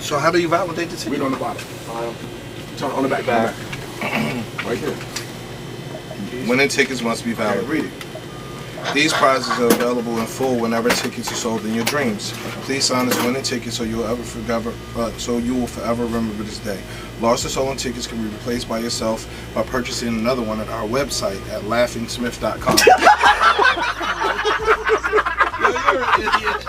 So how do you validate the ticket? Read on the bottom. Turn on the back. Right here. Winning tickets must be valid. Read it. These prizes are available in full whenever tickets are sold in your dreams. Please sign this winning ticket so you will forever remember this day. Lost or stolen tickets can be replaced by yourself by purchasing another one at our website at laughingsmith.com. You're an idiot.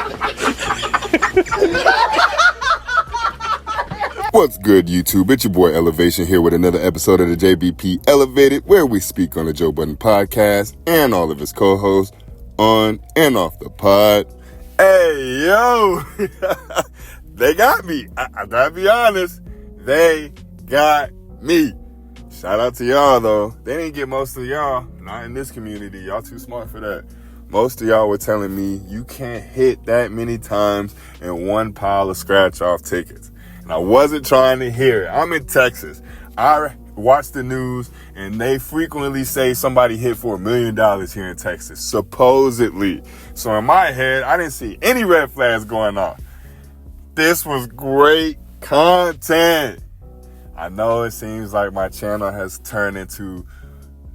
What's good, YouTube? It's your boy Elevation here with another episode of the JBP Elevated, where we speak on the Joe Budden podcast and all of his co-hosts on and off the pod. Hey, yo! They got me. I gotta be honest. They got me. Shout out to y'all, though. They didn't get most of y'all. Not in this community. Y'all too smart for that. Most of y'all were telling me you can't hit that many times in one pile of scratch-off tickets. I wasn't trying to hear it. I'm in Texas. I watch the news, and they frequently say somebody hit for $1 million here in Texas, supposedly. So in my head, I didn't see any red flags going off. This was great content. I know it seems like my channel has turned into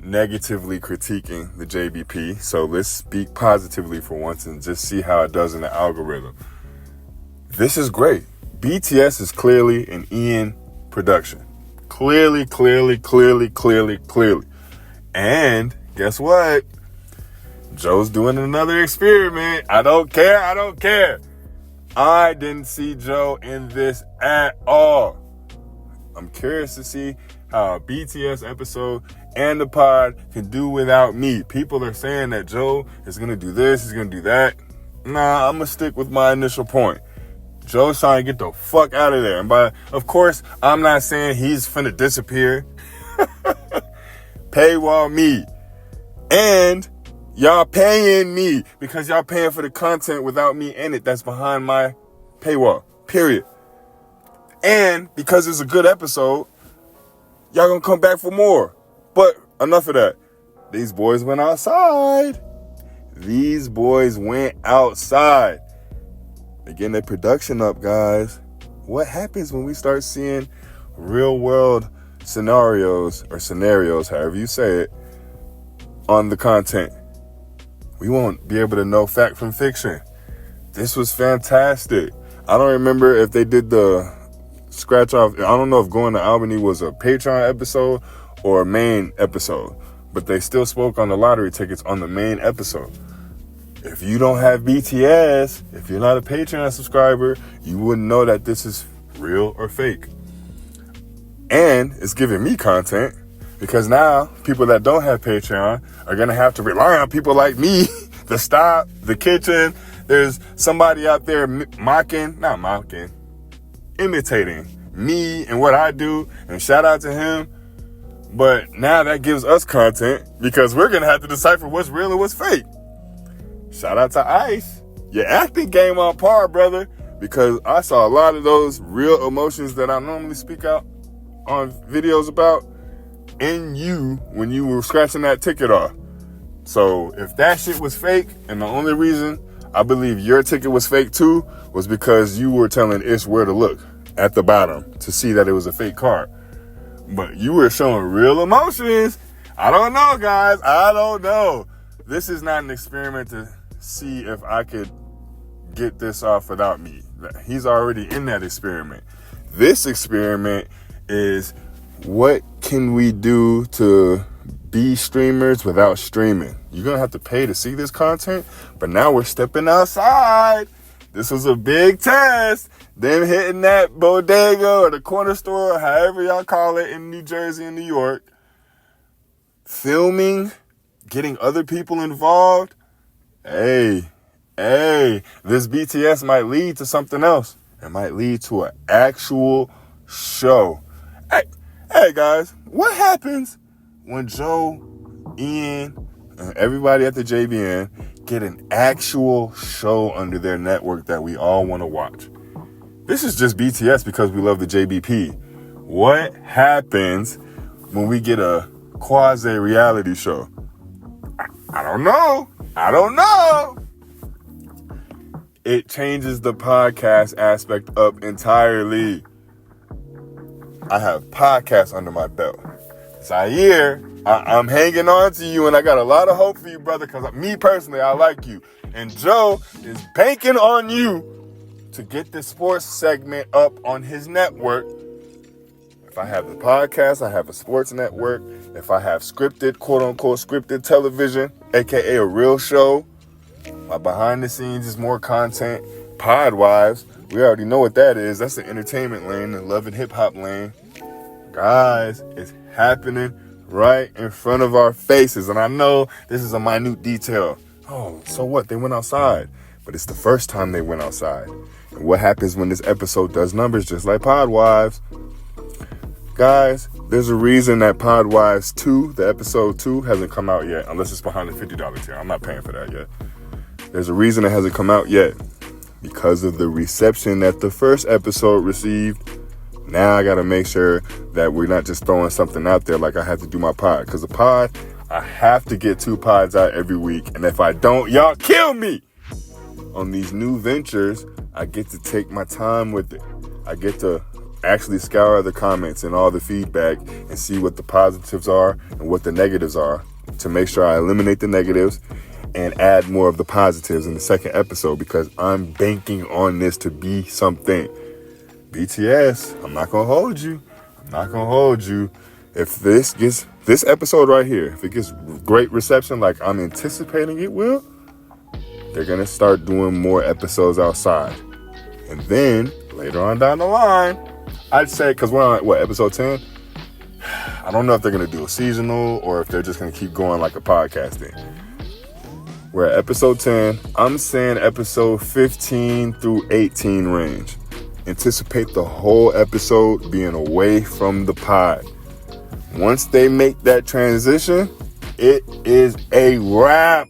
negatively critiquing the JBP, so let's speak positively for once and just see how it does in the algorithm. This is great. BTS is clearly an Ian production. Clearly. And guess what? Joe's doing another experiment. I don't care. I didn't see Joe in this at all. I'm curious to see how a BTS episode and the pod can do without me. People are saying that Joe is going to do this, he's going to do that. Nah, I'm going to stick with my initial point. Joe's trying to get the fuck out of there. And of course, I'm not saying he's finna disappear. Paywall me. And y'all paying me because y'all paying for the content without me in it that's behind my paywall. Period. And because it's a good episode, y'all gonna come back for more. But enough of that. These boys went outside. They're getting their production up, guys. What happens when we start seeing real world scenarios, however you say it, on the content? We won't be able to know fact from fiction. This was fantastic. I don't remember if they did the scratch off. I don't know if Going to Albany was a Patreon episode or a main episode, but they still spoke on the lottery tickets on the main episode. If you don't have BTS, if you're not a Patreon subscriber, you wouldn't know that this is real or fake. And it's giving me content because now people that don't have Patreon are going to have to rely on people like me, the Stop, the Kitchen. There's somebody out there imitating me and what I do, and shout out to him. But now that gives us content because we're going to have to decipher what's real and what's fake. Shout out to Ice. Your acting game on par, brother, because I saw a lot of those real emotions that I normally speak out on videos about in you when you were scratching that ticket off. So if that shit was fake, and the only reason I believe your ticket was fake too was because you were telling Ish where to look at the bottom to see that it was a fake card. But you were showing real emotions. I don't know, guys. I don't know. This is not an experiment to see if I could get this off without me. He's already in that experiment. This experiment is what can we do to be streamers without streaming? You're going to have to pay to see this content, but now we're stepping outside. This was a big test. Them hitting that bodega or the corner store, or however y'all call it in New Jersey and New York. Filming, getting other people involved. Hey, this BTS might lead to something else. It might lead to an actual show. Hey guys, what happens when Joe, Ian, and everybody at the JBN get an actual show under their network that we all want to watch? This is just BTS because we love the JBP. What happens when we get a quasi-reality show? I don't know. it changes the podcast aspect up entirely. I have podcasts under my belt. Zaire, I'm hanging on to you, and I got a lot of hope for you, brother, because me personally, I like you. And Joe is banking on you to get this sports segment up on his network. If I have the podcast, I have a sports network. If I have scripted, quote-unquote scripted television, a.k.a. a real show, my behind the scenes is more content. Podwives, we already know what that is. That's the entertainment lane, the love and hip-hop lane. Guys, it's happening right in front of our faces. And I know this is a minute detail. Oh, so what? They went outside. But it's the first time they went outside. And what happens when this episode does numbers just like Podwives? Guys, there's a reason that Podwives 2, the episode 2, hasn't come out yet. Unless it's behind the $50 tier. I'm not paying for that yet. There's a reason it hasn't come out yet. Because of the reception that the first episode received. Now I got to make sure that we're not just throwing something out there like I have to do my pod. Because the pod, I have to get 2 pods out every week. And if I don't, y'all kill me. On these new ventures, I get to take my time with it. I get to actually scour the comments and all the feedback and see what the positives are and what the negatives are to make sure I eliminate the negatives and add more of the positives in the second episode, because I'm banking on this to be something. BTS, I'm not going to hold you. If this episode right here, if it gets great reception like I'm anticipating it will, they're going to start doing more episodes outside. And then later on down the line, I'd say, because we're on, episode 10? I don't know if they're going to do a seasonal or if they're just going to keep going like a podcasting. We're at episode 10. I'm saying episode 15 through 18 range. Anticipate the whole episode being away from the pod. Once they make that transition, it is a wrap.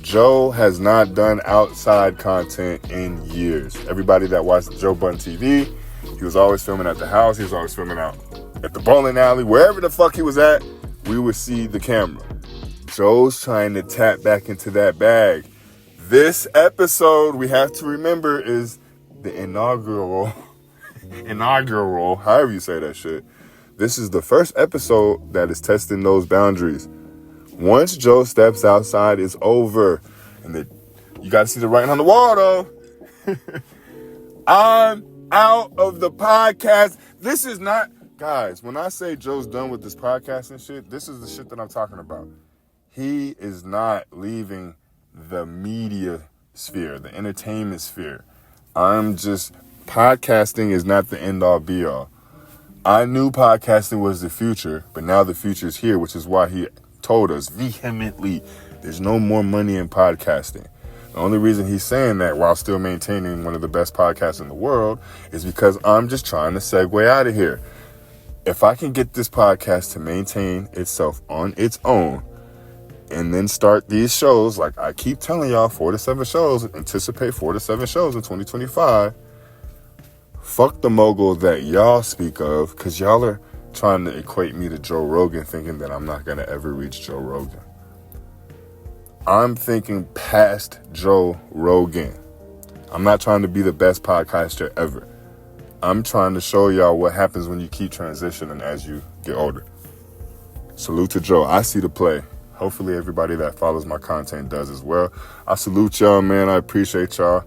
Joe has not done outside content in years. Everybody that watched Joe Budden TV, he was always filming at the house. He was always filming out at the bowling alley. Wherever the fuck he was at, we would see the camera. Joe's trying to tap back into that bag. This episode, we have to remember, is the inaugural, however you say that shit. This is the first episode that is testing those boundaries. Once Joe steps outside, it's over. And you got to see the writing on the wall, though. I'm out of the podcast. This is not, guys, when I say Joe's done with this podcast and shit, this is the shit that I'm talking about. He is not leaving the media sphere, the entertainment sphere. Podcasting is not the end all be all. I knew podcasting was the future, but now the future is here, which is why he told us vehemently there's no more money in podcasting. The only reason he's saying that while still maintaining one of the best podcasts in the world is because I'm just trying to segue out of here. If I can get this podcast to maintain itself on its own and then start these shows, like I keep telling y'all, 4 to 7 shows, anticipate 4 to 7 shows in 2025. Fuck the mogul that y'all speak of, because y'all are trying to equate me to Joe Rogan, thinking that I'm not going to ever reach Joe Rogan. I'm thinking past Joe Rogan. I'm not trying to be the best podcaster ever. I'm trying to show y'all what happens when you keep transitioning as you get older. Salute to Joe. I see the play. Hopefully everybody that follows my content does as well. I salute y'all, man. I appreciate y'all.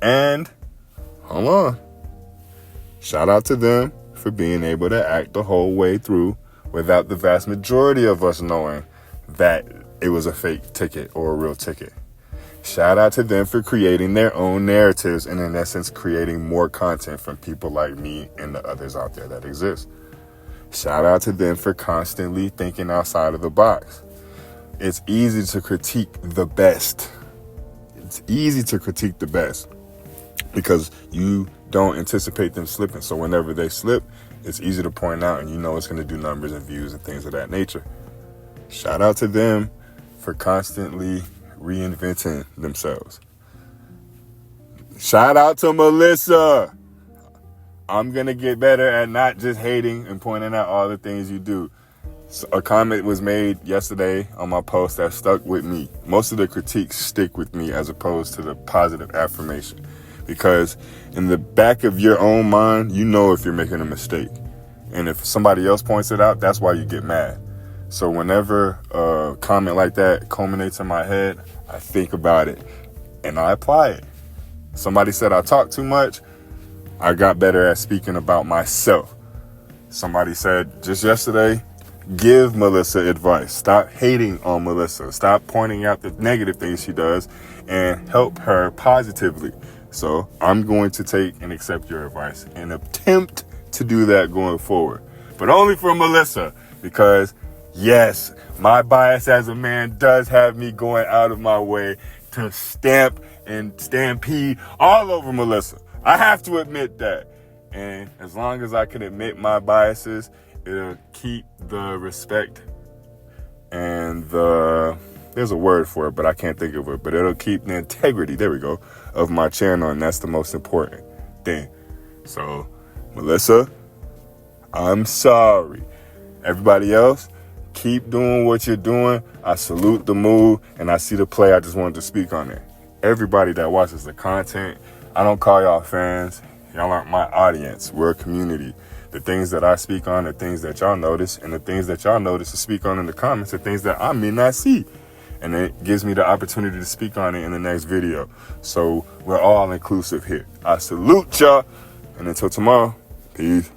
And hold on. Shout out to them for being able to act the whole way through without the vast majority of us knowing that it was a fake ticket or a real ticket. Shout out to them for creating their own narratives and in essence creating more content from people like me and the others out there that exist. Shout out to them for constantly thinking outside of the box. It's easy to critique the best. It's easy to critique the best because you don't anticipate them slipping. So whenever they slip, it's easy to point out and you know it's going to do numbers and views and things of that nature. Shout out to them for constantly reinventing themselves. Shout out to Melissa. I'm going to get better at not just hating and pointing out all the things you do. A comment was made yesterday on my post that stuck with me. Most of the critiques stick with me as opposed to the positive affirmation. Because in the back of your own mind, you know if you're making a mistake. And if somebody else points it out, that's why you get mad. So whenever a comment like that culminates in my head, I think about it and I apply it. Somebody said I talk too much. I got better at speaking about myself. Somebody said just yesterday, give Melissa advice. Stop hating on Melissa. Stop pointing out the negative things she does and help her positively. So I'm going to take and accept your advice and attempt to do that going forward. But only for Melissa, because yes, my bias as a man does have me going out of my way to stamp and stampede all over Melissa. I have to admit that. And as long as I can admit my biases, it'll keep the respect and there's a word for it, but I can't think of it, but it'll keep the integrity, there we go, of my channel, and that's the most important thing. So, Melissa, I'm sorry. Everybody else, keep doing what you're doing. I salute the move, and I see the play. I just wanted to speak on it. Everybody that watches the content, I don't call y'all fans. Y'all aren't my audience. We're a community. The things that I speak on are things that y'all notice, and the things that y'all notice to speak on in the comments are things that I may not see. And it gives me the opportunity to speak on it in the next video. So we're all inclusive here. I salute y'all, and until tomorrow, peace.